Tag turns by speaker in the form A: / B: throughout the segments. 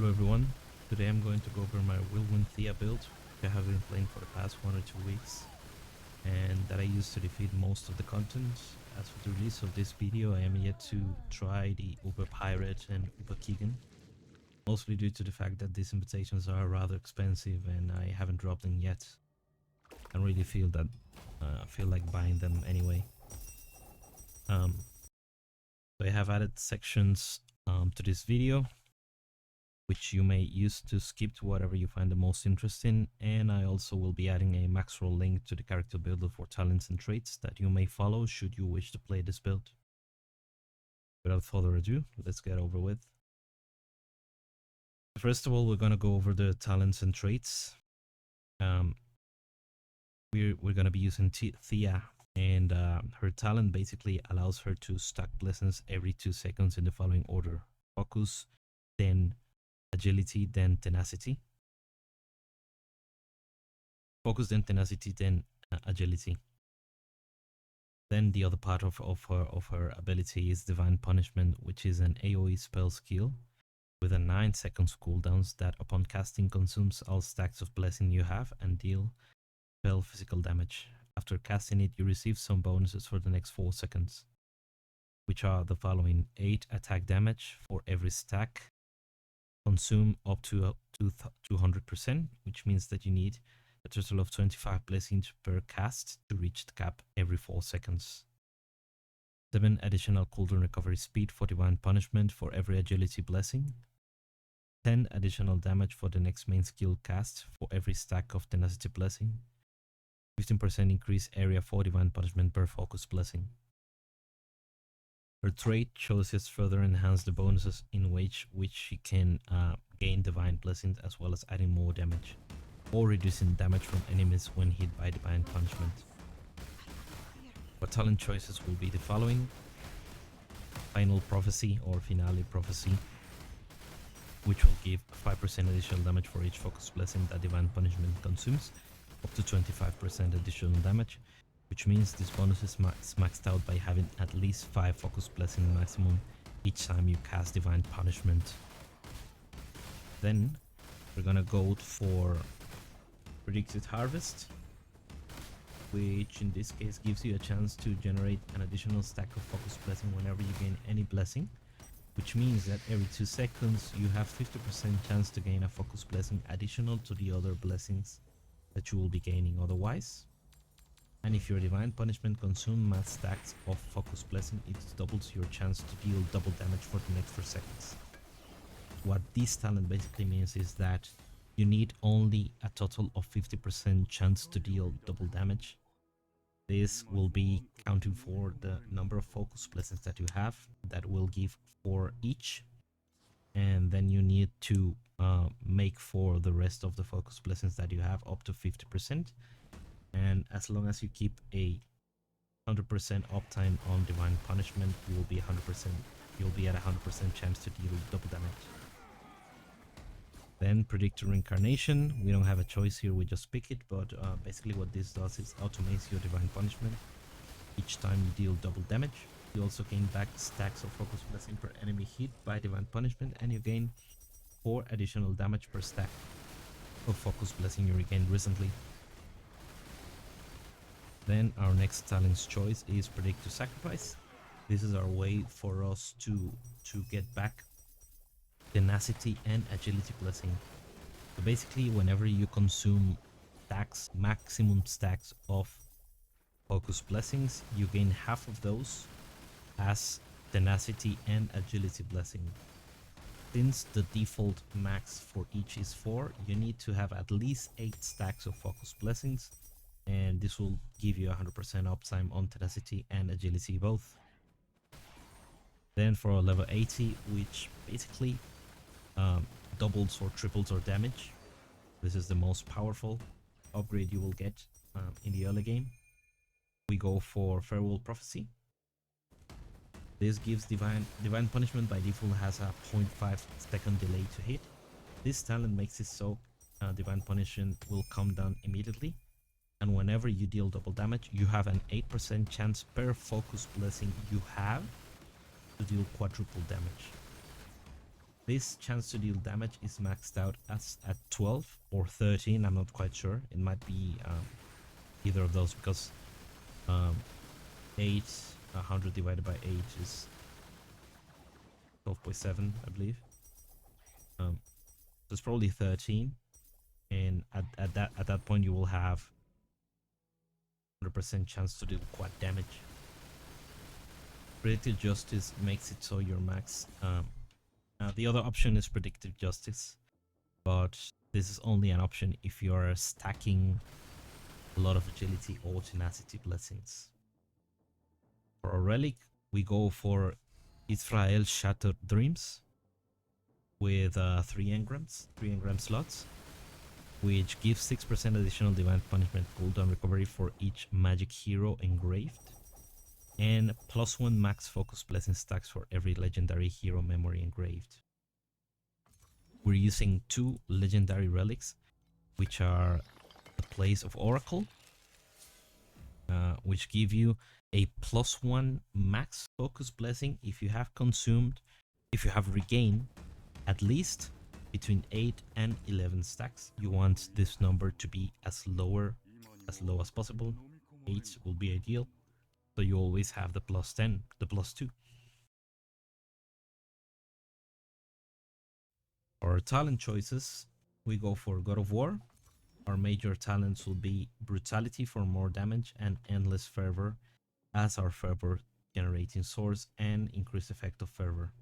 A: Hello everyone, today I'm going to go over my Whirlwind Thea build that I have been playing for the past 1 or 2 weeks and that I use to defeat most of the content. As for the release of this video, I am yet to try the Uber Pirate and Uber Keegan, mostly due to the fact that these invitations are rather expensive and I haven't dropped them yet. I don't really feel like buying them anyway. So I have added sections to this video which you may use to skip to whatever you find the most interesting, and I also will be adding a max roll link to the character builder for talents and traits that you may follow should you wish to play this build. Without further ado, let's get over with. First of all, we're going to go over the talents and traits. We're going to be using Thea, and her talent basically allows her to stack blessings every 2 seconds in the following order: focus, then agility, then tenacity. Focus, then tenacity, then agility. Then the other part of her ability is Divine Punishment, which is an AoE spell skill with a 9 seconds cooldowns that upon casting consumes all stacks of blessing you have and deal spell physical damage. After casting it, you receive some bonuses for the next 4 seconds, which are the following: 8 attack damage for every stack, consume up to 200%, which means that you need a total of 25 blessings per cast to reach the cap every 4 seconds. 7 additional cooldown recovery speed for Divine Punishment for every agility blessing. 10 additional damage for the next main skill cast for every stack of tenacity blessing. 15% increase area for Divine Punishment per focus blessing. Her trait choices further enhance the bonuses in which she can gain Divine Blessings, as well as adding more damage or reducing damage from enemies when hit by Divine Punishment. Her talent choices will be the following: Final Prophecy or Finale Prophecy, which will give 5% additional damage for each focus blessing that Divine Punishment consumes, up to 25% additional damage, which means this bonus is maxed out by having at least 5 focus blessing maximum each time you cast Divine Punishment. Then we're gonna go for Predicted Harvest, which in this case gives you a chance to generate an additional stack of focus blessing whenever you gain any blessing, which means that every 2 seconds you have 50% chance to gain a focus blessing additional to the other blessings that you will be gaining otherwise. And if your Divine Punishment consumes max stacks of focus blessing, it doubles your chance to deal double damage for the next 4 seconds. What this talent basically means is that you need only a total of 50% chance to deal double damage. This will be counting for the number of focus blessings that you have, that will give 4 each, and then you need to make for the rest of the focus blessings that you have up to 50%. And as long as you keep a 100% uptime on Divine Punishment, you will be at 100% chance to deal double damage. Then Predictor Reincarnation, we don't have a choice here, we just pick it, but basically what this does is automates your Divine Punishment each time you deal double damage. You also gain back stacks of focus blessing per enemy hit by Divine Punishment, and you gain 4 additional damage per stack of focus blessing you regained recently. Then our next talent's choice is Predict to Sacrifice. This is our way for us to get back tenacity and agility blessing. So basically, whenever you consume stacks, maximum stacks of focus blessings, you gain half of those as tenacity and agility blessing. Since the default max for each is 4, you need to have at least 8 stacks of focus blessings, and this will give you 100% uptime on tenacity and agility both. Then for level 80, which basically doubles or triples our damage, this is the most powerful upgrade you will get in the early game. We go for Farewell Prophecy. This gives Divine Punishment by default has a 0.5 second delay to hit. This talent makes it so Divine Punishment will come down immediately, and whenever you deal double damage, you have an 8% chance per focus blessing you have to deal quadruple damage. This chance to deal damage is maxed out as at 12 or 13. I'm not quite sure. It might be either of those, because um, 8, 100 divided by 8 is 12.7, I believe. So it's probably 13, and at that point you will have 100% chance to deal quad damage. Predictive Justice makes it so your max. The other option is Predictive Justice, but this is only an option if you are stacking a lot of agility or tenacity blessings. For a relic, we go for Israel Shattered Dreams with 3 engram slots, which gives 6% additional divine punishment cooldown recovery for each magic hero engraved, and +1 max focus blessing stacks for every legendary hero memory engraved. We're using 2 legendary relics, which are the Place of Oracle, which give you a +1 max focus blessing if you have regained at least between 8 and 11 stacks. You want this number to be as low as possible. 8 will be ideal, so you always have the +10, the +2. Our talent choices, we go for God of War. Our major talents will be Brutality for more damage and Endless Fervor as our fervor generating source and increased effect of fervor.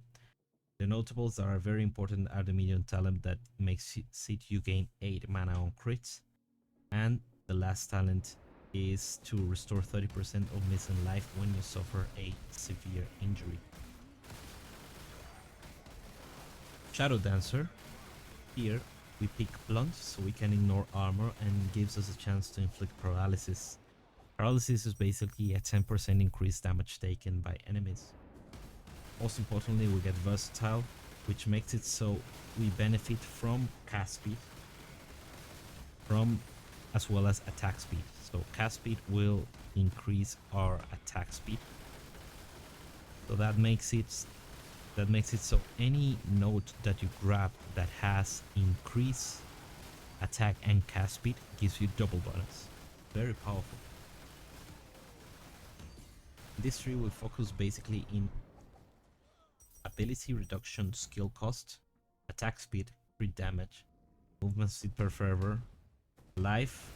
A: The notables that are very important are the medium talent that makes it you gain 8 mana on crits, and the last talent is to restore 30% of missing life when you suffer a severe injury. Shadow Dancer, here we pick Blunt so we can ignore armor and gives us a chance to inflict paralysis. Paralysis is basically a 10% increased damage taken by enemies. Most importantly, we get Versatile, which makes it so we benefit from cast speed as well as attack speed. So cast speed will increase our attack speed. So that makes it so any note that you grab that has increased attack and cast speed gives you double bonus. Very powerful. This tree will focus basically in ability reduction, skill cost, attack speed, crit damage, movement speed per fervor, life,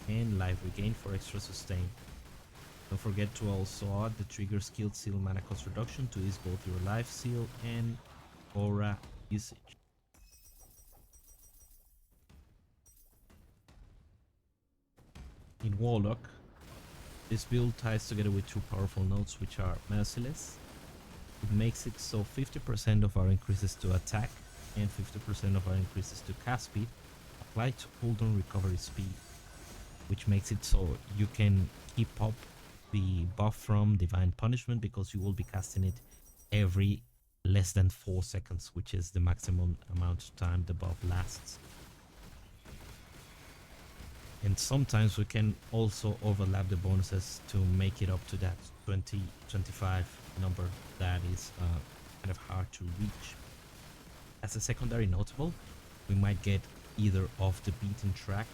A: and life regain for extra sustain. Don't forget to also add the trigger skill seal mana cost reduction to ease both your life seal and aura usage. In Warlock, this build ties together with 2 powerful notes, which are Merciless. It makes it so 50% of our increases to attack and 50% of our increases to cast speed apply to cooldown recovery speed, which makes it so you can keep up the buff from Divine Punishment because you will be casting it every less than 4 seconds, which is the maximum amount of time the buff lasts. And sometimes we can also overlap the bonuses to make it up to that 20-25 number that is kind of hard to reach. As a secondary notable, we might get either Off the Beaten Track,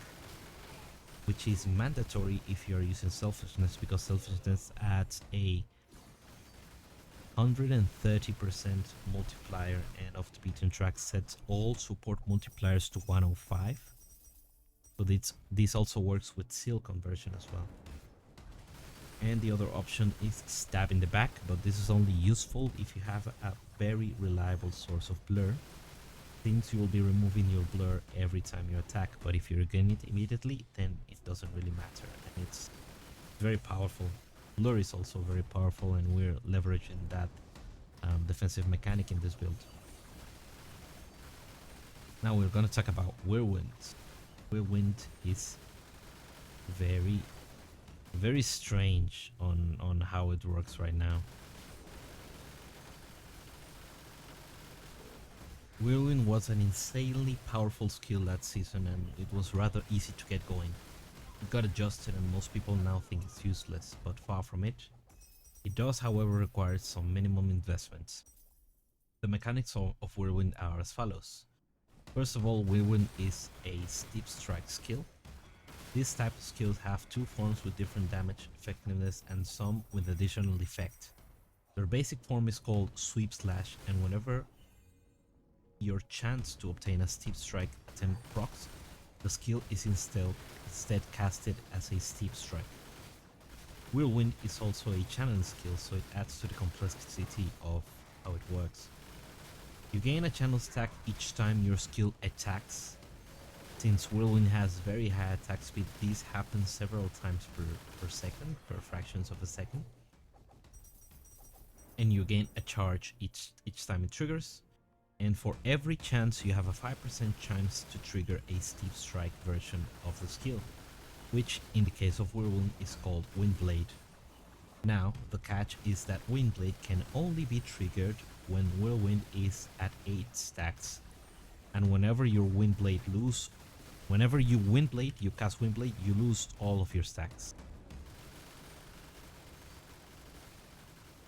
A: which is mandatory if you are using Selfishness, because Selfishness adds a 130% multiplier, and Off the Beaten Track sets all support multipliers to 105. So this also works with seal conversion as well. And the other option is Stab in the Back, but this is only useful if you have a very reliable source of blur, since you will be removing your blur every time you attack. But if you regain it immediately, then it doesn't really matter, and it's very powerful. Blur is also very powerful, and we're leveraging that defensive mechanic in this build. Now we're going to talk about Whirlwind. Whirlwind is very strange on how it works right now. Whirlwind was an insanely powerful skill that season, and it was rather easy to get going. It got adjusted and most people now think it's useless, but far from it. It does, however, require some minimum investments. The mechanics of Whirlwind are as follows. First of all, Whirlwind is a steep strike skill. This type of skills have two forms with different damage, effectiveness, and some with additional effect. Their basic form is called Sweep Slash, and whenever your chance to obtain a steep strike attempt procs, the skill is instead casted as a steep strike. Whirlwind is also a channeling skill, so it adds to the complexity of how it works. You gain a channel stack each time your skill attacks. Since Whirlwind has very high attack speed, these happen several times per second, per fractions of a second. And you gain a charge each time it triggers. And for every chance, you have a 5% chance to trigger a steep strike version of the skill, which in the case of Whirlwind is called Windblade. Now, the catch is that Windblade can only be triggered when Whirlwind is at 8 stacks. And whenever you cast Windblade, you lose all of your stacks.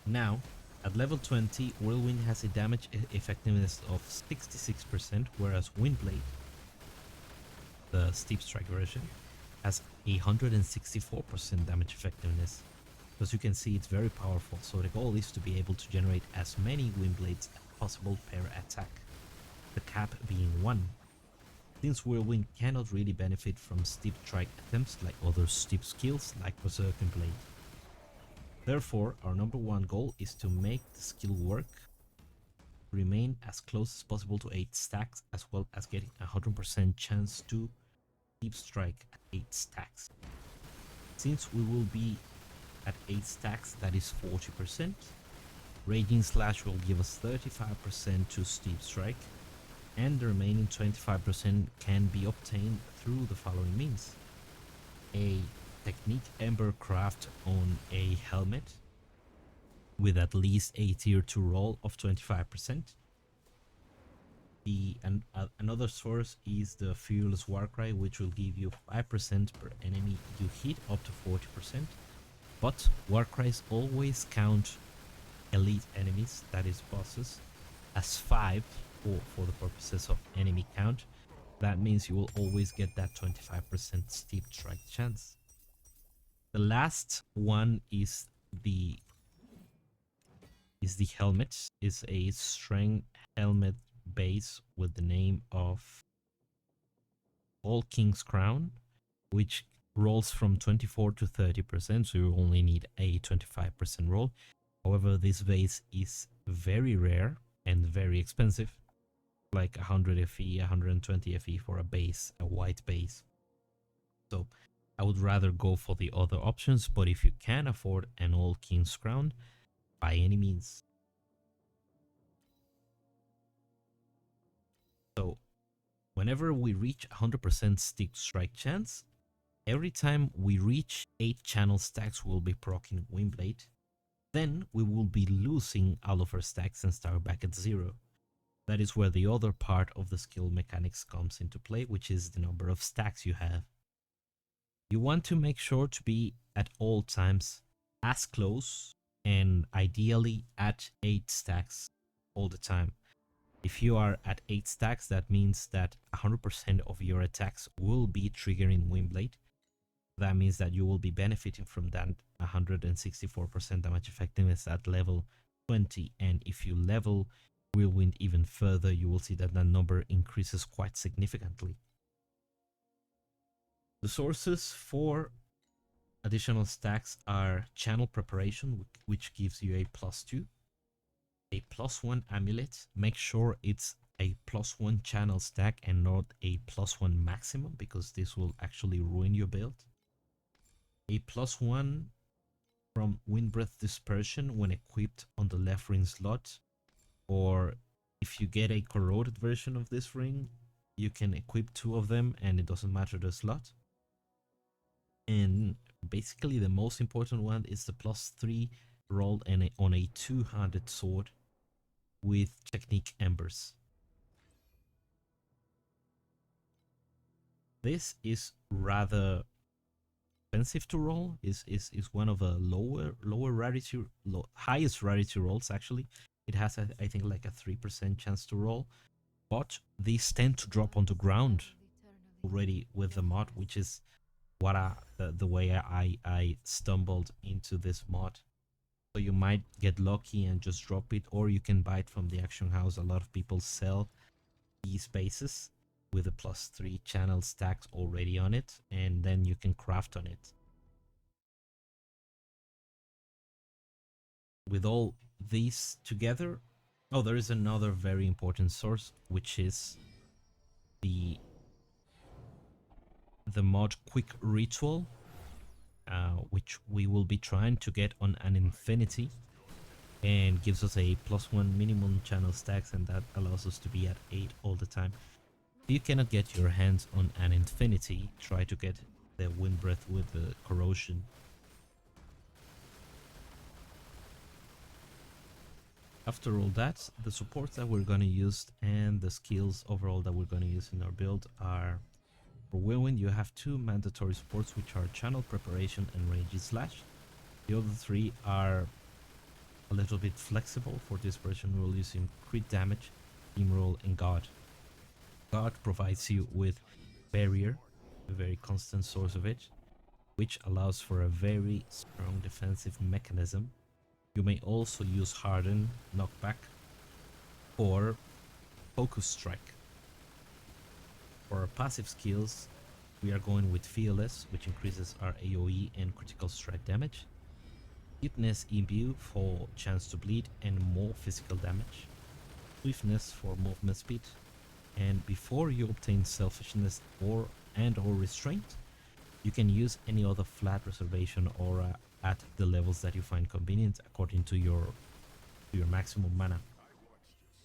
A: Now, at level 20, Whirlwind has a damage effectiveness of 66%, whereas Windblade, the steep strike version, has 164% damage effectiveness. As you can see, it's very powerful, so the goal is to be able to generate as many Windblades as possible per attack, the cap being 1. Since Whirlwind cannot really benefit from steep strike attempts like other steep skills like Berserk and Blade. Therefore, our number one goal is to make the skill work, remain as close as possible to 8 stacks, as well as getting a 100% chance to steep strike at 8 stacks. Since we will be at 8 stacks, that is 40%. Raging Slash will give us 35% to steep strike, and the remaining 25% can be obtained through the following means. A Technique Ember craft on a helmet with at least a tier 2 roll of 25%. Another source is the Fearless Warcry, which will give you 5% per enemy you hit up to 40%. But Warcries always count elite enemies, that is bosses, as 5 for the purposes of enemy count. That means you will always get that 25% steep strike chance. The last one is the helmet. Is a strength helmet base with the name of All King's Crown, which rolls from 24 to 30%, so you only need a 25% roll. However, this base is very rare and very expensive, like 100 FE, 120 FE for a base, a white base. So I would rather go for the other options, but if you can afford an All King's Crown, by any means. So whenever we reach 100% steep strike chance, every time we reach 8 channel stacks, we'll be proccing Windblade. Then we will be losing all of our stacks and start back at 0. That is where the other part of the skill mechanics comes into play, which is the number of stacks you have. You want to make sure to be at all times as close and ideally at 8 stacks all the time. If you are at 8 stacks, that means that 100% of your attacks will be triggering Windblade. That means that you will be benefiting from that 164% damage effectiveness at level 20. And if you level Whirlwind even further, you will see that that number increases quite significantly. The sources for additional stacks are Channel Preparation, which gives you a +2. A +1 Amulet. Make sure it's a +1 channel stack and not a +1 maximum, because this will actually ruin your build. A +1 from Wind Breath Dispersion when equipped on the left ring slot, or if you get a corroded version of this ring, you can equip 2 of them and it doesn't matter the slot. And basically the most important one is the +3 rolled on a 2-handed sword with Technique Embers. This is rather expensive to roll, is one of the highest rarity rolls actually, It has, I think, like a 3% chance to roll, but these tend to drop onto ground already with the mod, which is what the way I stumbled into this mod. So you might get lucky and just drop it, or you can buy it from the auction house. A lot of people sell these bases with a +3 channel stacks already on it, and then you can craft on it. With all these together, oh, there is another very important source, which is the mod Quick Ritual, which we will be trying to get on an infinity, and gives us a +1 minimum channel stacks, and that allows us to be at 8 all the time. If you cannot get your hands on an infinity, try to get the Wind Breath with the corrosion. After all that, the supports that we're going to use and the skills overall that we're going to use in our build are: for Whirlwind, you have 2 mandatory supports, which are Channel Preparation and Rage Slash. The other 3 are a little bit flexible. For this version, we're using Crit Damage, Steamroll, and God. God provides you with Barrier, a very constant source of it, which allows for a very strong defensive mechanism. You may also use Harden, Knockback, or Focus Strike. For our passive skills, we are going with Fearless, which increases our AoE and critical strike damage. Deepness Imbue for chance to bleed and more physical damage. Swiftness for movement speed. And before you obtain Selfishness or Restraint, you can use any other flat reservation aura at the levels that you find convenient according to your maximum mana.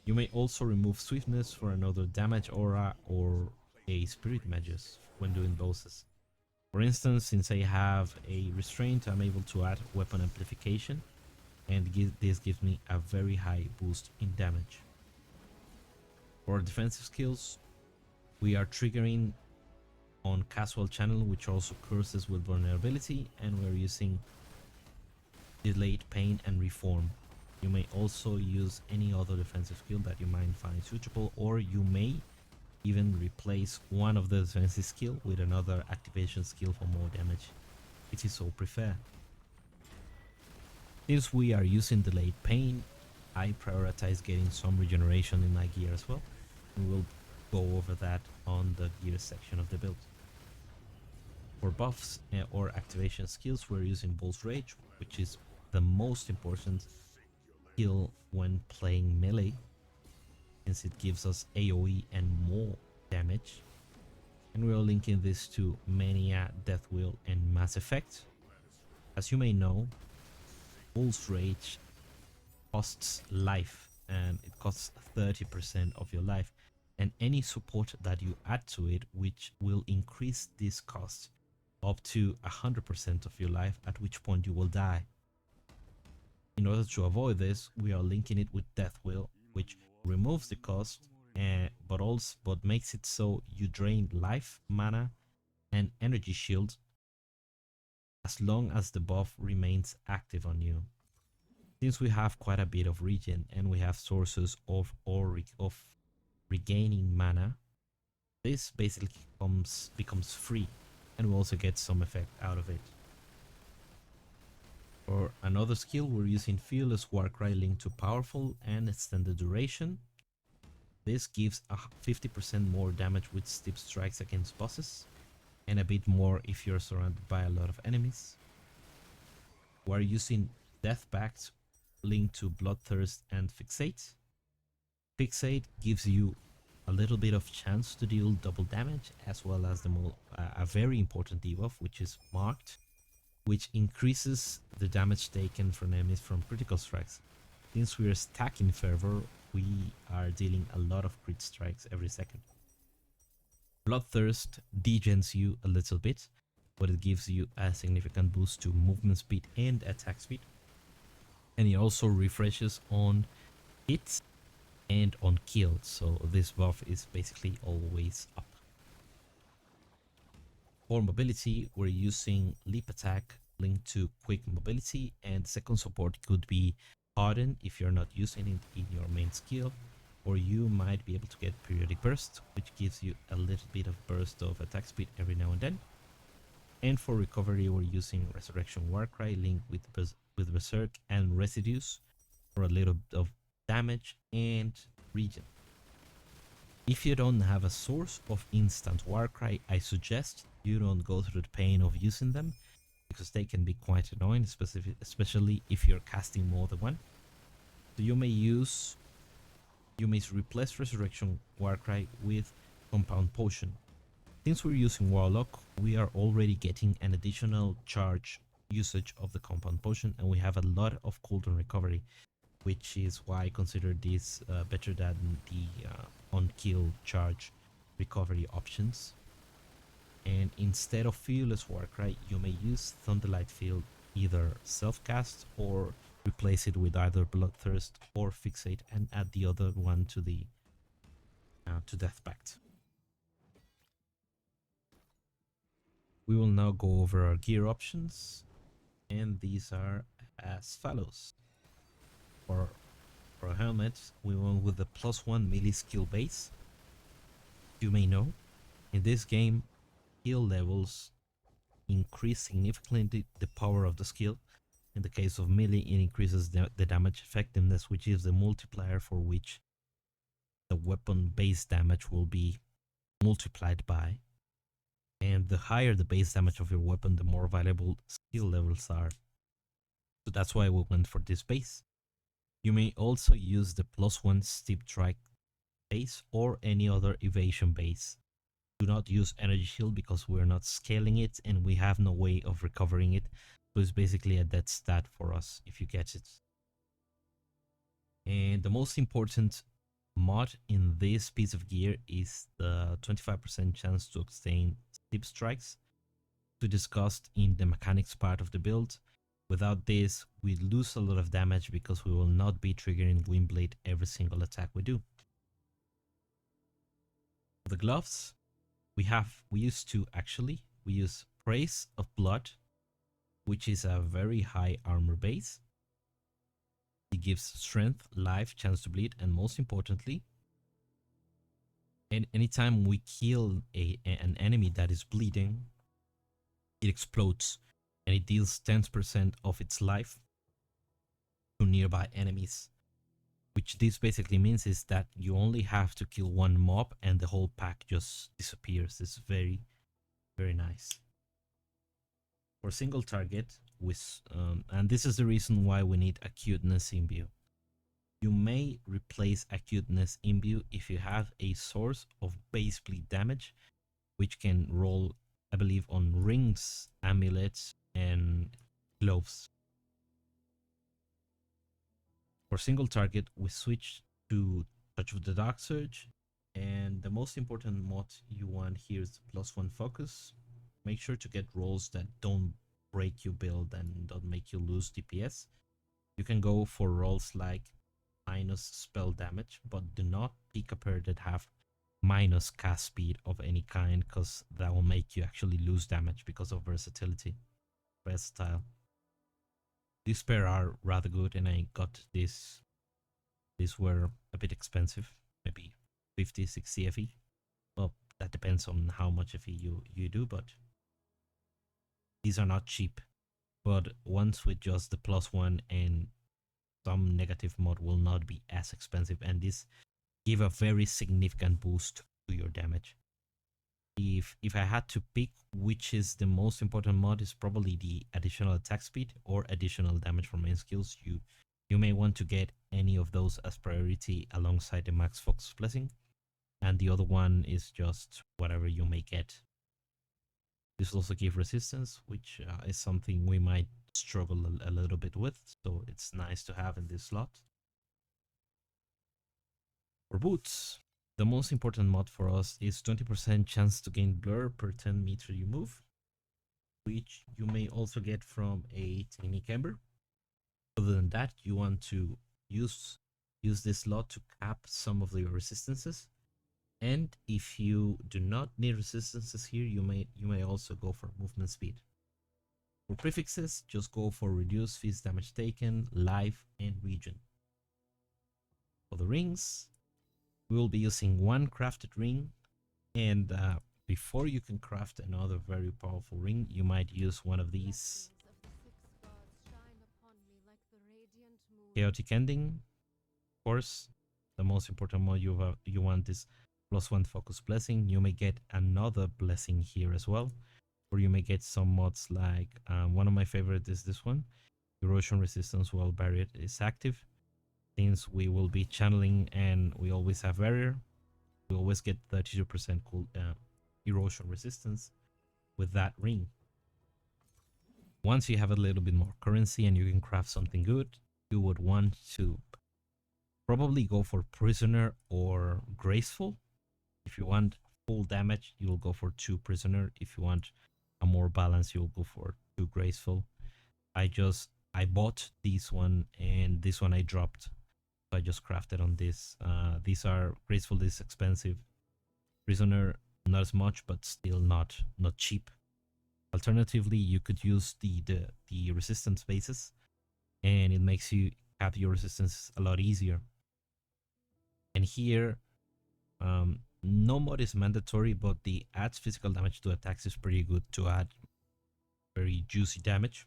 A: You may also remove Swiftness for another damage aura or a Spirit Magus when doing bosses. For instance, since I have a Restraint, I'm able to add Weapon Amplification, and this gives me a very high boost in damage. For our defensive skills, we are triggering on Casual Channel, which also curses with vulnerability, and we're using Delayed Pain and Reform. You may also use any other defensive skill that you might find suitable, or you may even replace one of the defensive skill with another activation skill for more damage, if you so prefer. Since we are using Delayed Pain, I prioritize getting some regeneration in my gear as well, and we'll go over that on the gear section of the build. For buffs or activation skills, we're using Bull's Rage, which is the most important skill when playing melee, since it gives us AoE and more damage. And we are linking this to Mania, Death Wheel, and Mass Effect. As you may know, Bull's Rage costs life, and it costs 30% of your life, and any support that you add to it, which will increase this cost up to 100% of your life, at which point you will die. In order to avoid this, we are linking it with Death Wheel, which removes the cost, but makes it so you drain life, mana, and energy shield as long as the buff remains active on you. Since we have quite a bit of regen and we have sources of regaining mana, this basically becomes free, and we also get some effect out of it. For another skill, we're using Fearless Warcry linked to Powerful and Extended Duration. This gives a 50% more damage with steep strikes against bosses, and a bit more if you're surrounded by a lot of enemies. We're using Death Pact linked to Bloodthirst and Fixate. Fixate gives you a little bit of chance to deal double damage, as well as a very important debuff, which is Marked, which increases the damage taken from enemies from critical strikes. Since we are stacking Fervor, we are dealing a lot of crit strikes every second. Bloodthirst degens you a little bit, but it gives you a significant boost to movement speed and attack speed. And it also refreshes on hits and on kills, so this buff is basically always up. For mobility, we're using Leap Attack linked to Quick Mobility, and second support could be harden if you're not using it in your main skill, or you might be able to get periodic burst, which gives you a little bit of burst of attack speed every now and then. And for recovery, we're using Resurrection Warcry linked with Berserk and Residues for a little bit of damage and regen. If you don't have a source of instant Warcry, I suggest you don't go through the pain of using them, because they can be quite annoying, especially if you're casting more than one. So you may replace Resurrection Warcry with Compound Potion. Since we're using Warlock, we are already getting an additional charge usage of the Compound Potion, and we have a lot of cooldown recovery, which is why I consider this better than the on-kill charge recovery options. And instead of Fearless Warcry, you may use Thunderlight Field, either self-cast or replace it with either Bloodthirst or Fixate and add the other one to the to Death Pact. We will now go over our gear options, and these are as follows. For a helmet, we went with the +1 melee skill base. You may know, in this game, skill levels increase significantly the power of the skill. In the case of melee, it increases the damage effectiveness, which is the multiplier for which the weapon base damage will be multiplied by. And the higher the base damage of your weapon, the more valuable skill levels are. So that's why we went for this base. You may also use the +1 steep strike base or any other evasion base. Do not use energy shield because we're not scaling it and we have no way of recovering it. So it's basically a dead stat for us if you get it. And the most important mod in this piece of gear is the 25% chance to obtain steep strikes, to discussed in the mechanics part of the build. Without this, we lose a lot of damage because we will not be triggering Windblade every single attack we do. For the gloves, we use two actually. We use Praise of Blood, which is a very high armor base. It gives strength, life, chance to bleed, and most importantly, anytime we kill an enemy that is bleeding, it explodes and it deals 10% of its life to nearby enemies. Which this basically means is that you only have to kill one mob and the whole pack just disappears. It's very, very nice. For single target, and this is the reason why we need Acuteness Imbue. You may replace Acuteness Imbue if you have a source of base bleed damage, which can roll, I believe, on rings, amulets, and gloves. For single target, we switch to Touch of the Dark Surge, and the most important mod you want here is +1 focus. Make sure to get rolls that don't break your build and don't make you lose DPS. You can go for rolls like minus spell damage, but do not pick a pair that have minus cast speed of any kind, because that will make you actually lose damage because of versatile. These pair are rather good, and I got this. These were a bit expensive, maybe 50, 60 FE. Well, that depends on how much FE you do, but these are not cheap. But once with just the +1 and some negative mod will not be as expensive, and this give a very significant boost to your damage. If I had to pick which is the most important mod, is probably the additional attack speed or additional damage from main skills. You may want to get any of those as priority alongside the Max Fox Blessing, and the other one is just whatever you may get. This will also give resistance, which is something we might struggle a little bit with, so it's nice to have in this slot. For boots, the most important mod for us is 20% chance to gain blur per 10 meters you move, which you may also get from a Technique Ember. Other than that, you want to use this slot to cap some of your resistances. And if you do not need resistances here, you may also go for movement speed. For prefixes, just go for reduce fees damage taken, life, and region. For the rings, we will be using one crafted ring, and before you can craft another very powerful ring, you might use one of these. Chaotic Ending, of course, the most important mod you want is +1 focus blessing. You may get another blessing here as well, or you may get some mods like one of my favorites is this one, erosion resistance while barrier is active. Since we will be channeling and we always have barrier, we always get 32% cool erosion resistance with that ring. Once you have a little bit more currency and you can craft something good, you would want to probably go for prisoner or graceful. If you want full damage, you will go for 2 prisoner. If you want a more balance, you'll go for 2 graceful. I bought this one, and this one I dropped. So I just crafted on this. These are graceful, this is expensive. Prisoner, not as much, but still not cheap. Alternatively, you could use the resistance bases, and it makes you have your resistance a lot easier. And here, no mod is mandatory, but the adds physical damage to attacks is pretty good to add very juicy damage.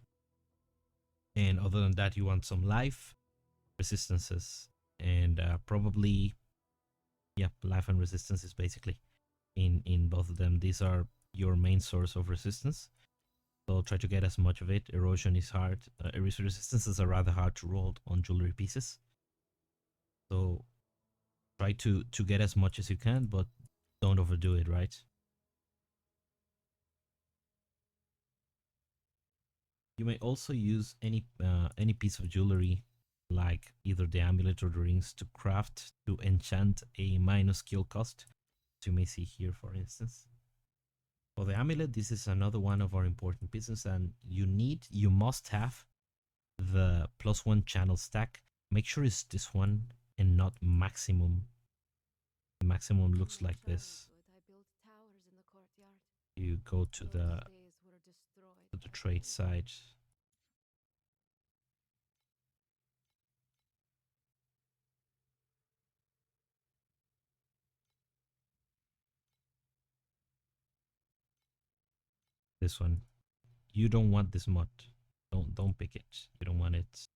A: And other than that, you want some life, resistances, and probably, yeah, life and resistance is basically in both of them. These are your main source of resistance, so try to get as much of it. Erosion is hard. Resistances are rather hard to roll on jewelry pieces, so try to get as much as you can, but don't overdo it, right? You may also use any piece of jewelry, like either the amulet or the rings, to craft to enchant a minus skill cost. As you may see here, for instance. For the amulet, this is another one of our important pieces, and you must have the +1 channel stack. Make sure it's this one and not maximum. The maximum looks like this. You go to the trade side. This one. You don't want this mod. Don't pick it. You don't want it.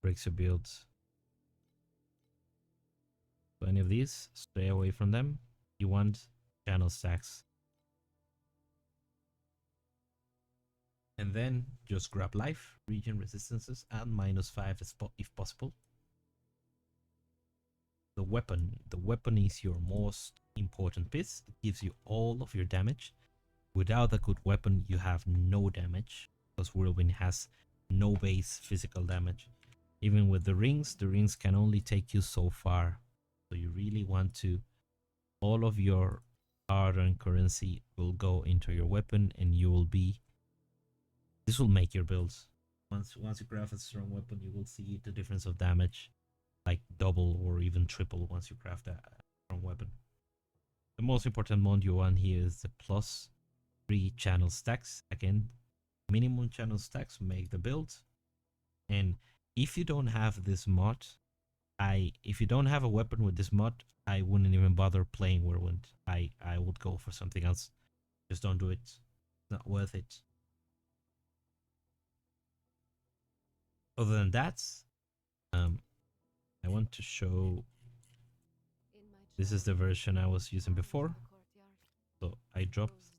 A: Breaks your build. So any of these, stay away from them. You want channel stacks. And then just grab life, region resistances, and -5 if possible. The weapon is your most important piece. It gives you all of your damage. Without a good weapon, you have no damage, because Whirlwind has no base physical damage. Even with the rings can only take you so far. So you really want to, all of your hard-earned currency will go into your weapon, and you will be, this will make your builds. Once you craft a strong weapon, you will see the difference of damage, like double or even triple once you craft a strong weapon. The most important mod you want here is the +3 channel stacks. Again, minimum channel stacks make the build. And if you don't have this mod, if you don't have a weapon with this mod, I wouldn't even bother playing Whirlwind. I would go for something else. Just don't do it. It's not worth it. Other than that, I want to show, this is the version I was using before. So I dropped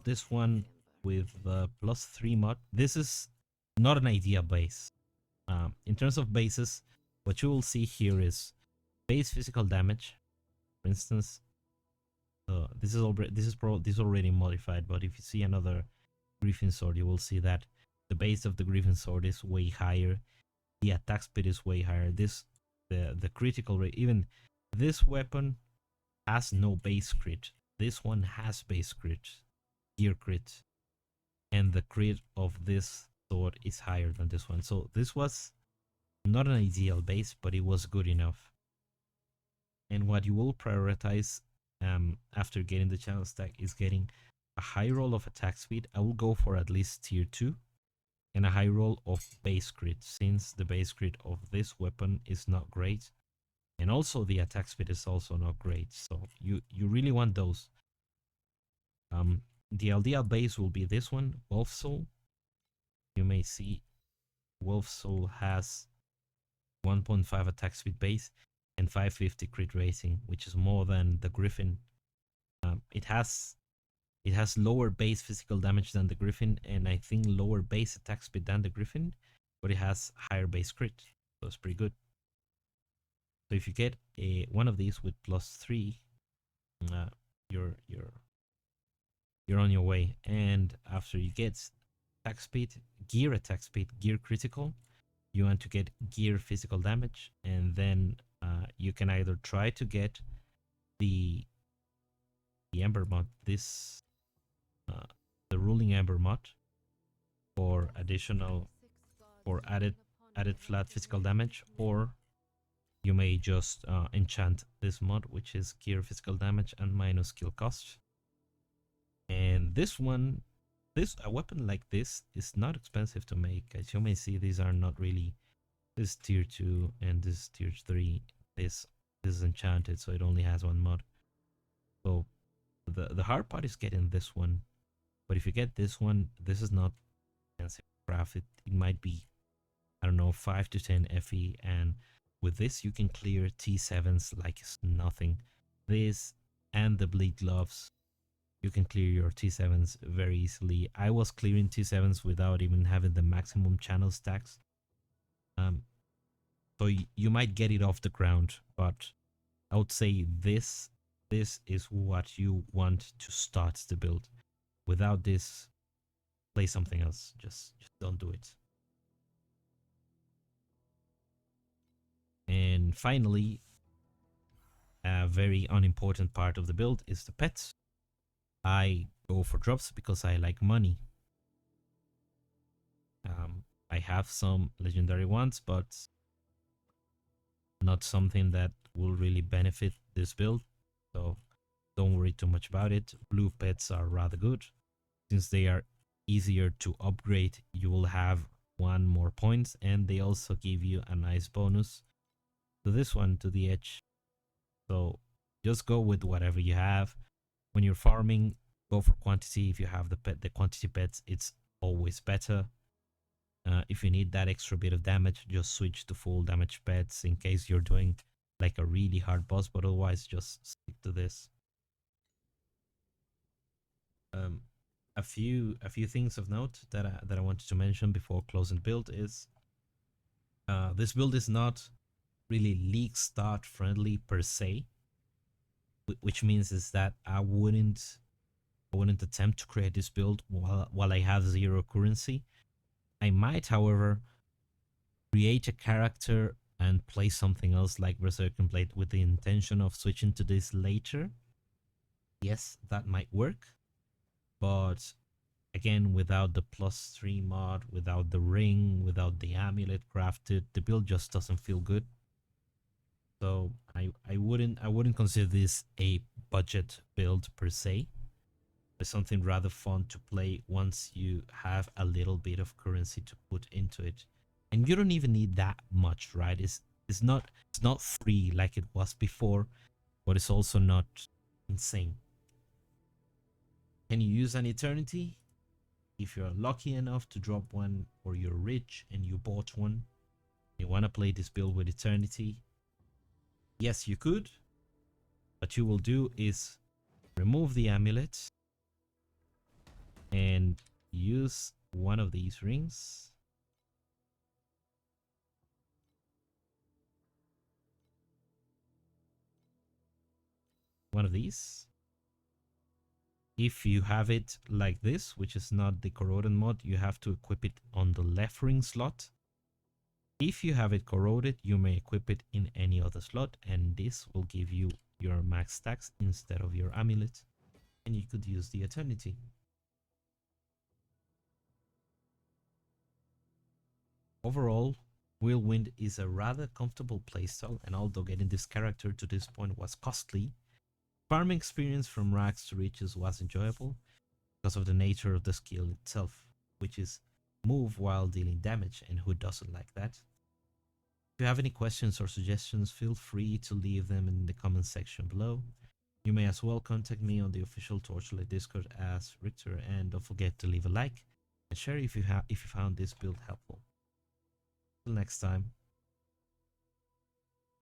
A: this one with the +3 mod. This is not an idea base. In terms of bases, what you will see here is base physical damage. For instance, this is already modified, but if you see another Griffin sword, you will see that the base of the Griffin sword is way higher. The attack speed is way higher. The critical rate, even this weapon has no base crit. This one has base crit, gear crit, and the crit of this sword is higher than this one. So this was not an ideal base, but it was good enough. And what you will prioritize after getting the channel stack is getting a high roll of attack speed, I will go for at least tier 2 and a high roll of base crit, since the base crit of this weapon is not great. And also the attack speed is also not great. So you really want those. The LDL base will be this one, Wolf Soul. You may see Wolf Soul has 1.5 attack speed base and 550 crit rating, which is more than the Griffin. It has lower base physical damage than the Griffin, and I think lower base attack speed than the Griffin, but it has higher base crit, so it's pretty good. So if you get one of these with +3, you're on your way. And after you get attack speed, attack speed, gear critical, you want to get gear physical damage, and then you can either try to get the Ember mod, this the ruling Ember mod, for additional or added flat physical damage, or you may just enchant this mod, which is gear physical damage and minus skill cost. And this one, a weapon like this is not expensive to make. As you may see, these are not really, this is tier 2 and this is tier 3. This is enchanted, so it only has one mod. So the hard part is getting this one. But if you get this one, this is not expensive craft. It might be, I don't know, 5 to 10 FE, and with this you can clear T7s like it's nothing. This and the bleed gloves, you can clear your T7s very easily. I was clearing T7s without even having the maximum channel stacks. So you might get it off the ground, but I would say this is what you want to start the build. Without this, play something else. Just don't do it. And finally, a very unimportant part of the build is the pets. I go for drops because I like money. I have some legendary ones, but not something that will really benefit this build. So don't worry too much about it. Blue pets are rather good. Since they are easier to upgrade, you will have 1 more points, and they also give you a nice bonus to this one, to the edge. So just go with whatever you have. When you're farming, go for quantity. If you have the quantity pets, it's always better. If you need that extra bit of damage, just switch to full damage pets in case you're doing like a really hard boss, but otherwise just stick to this. A few things of note that I wanted to mention before closing build is this build is not really league start friendly per se, which means is that I wouldn't attempt to create this build while I have 0 currency. I might, however, create a character and play something else like Berserker Blade with the intention of switching to this later. Yes, that might work, but again, without the +3 mod, without the ring, without the amulet crafted, the build just doesn't feel good. So I wouldn't consider this a budget build per se. It's something rather fun to play once you have a little bit of currency to put into it. And you don't even need that much, right? It's not free like it was before, but it's also not insane. Can you use an eternity? If you're lucky enough to drop one, or you're rich and you bought one, you want to play this build with eternity, yes, you could. What you will do is remove the amulet and use one of these rings. One of these. If you have it like this, which is not the corroded mod, you have to equip it on the left ring slot. If you have it corroded, you may equip it in any other slot, and this will give you your max stacks instead of your amulet, and you could use the eternity. Overall, Whirlwind is a rather comfortable playstyle, and although getting this character to this point was costly, farming experience from rags to riches was enjoyable. because of the nature of the skill itself, which is move while dealing damage, and who doesn't like that? If you have any questions or suggestions, feel free to leave them in the comment section below. You may as well contact me on the official Torchlight Discord as Richter, and don't forget to leave a like and share if you found this build helpful. Till next time.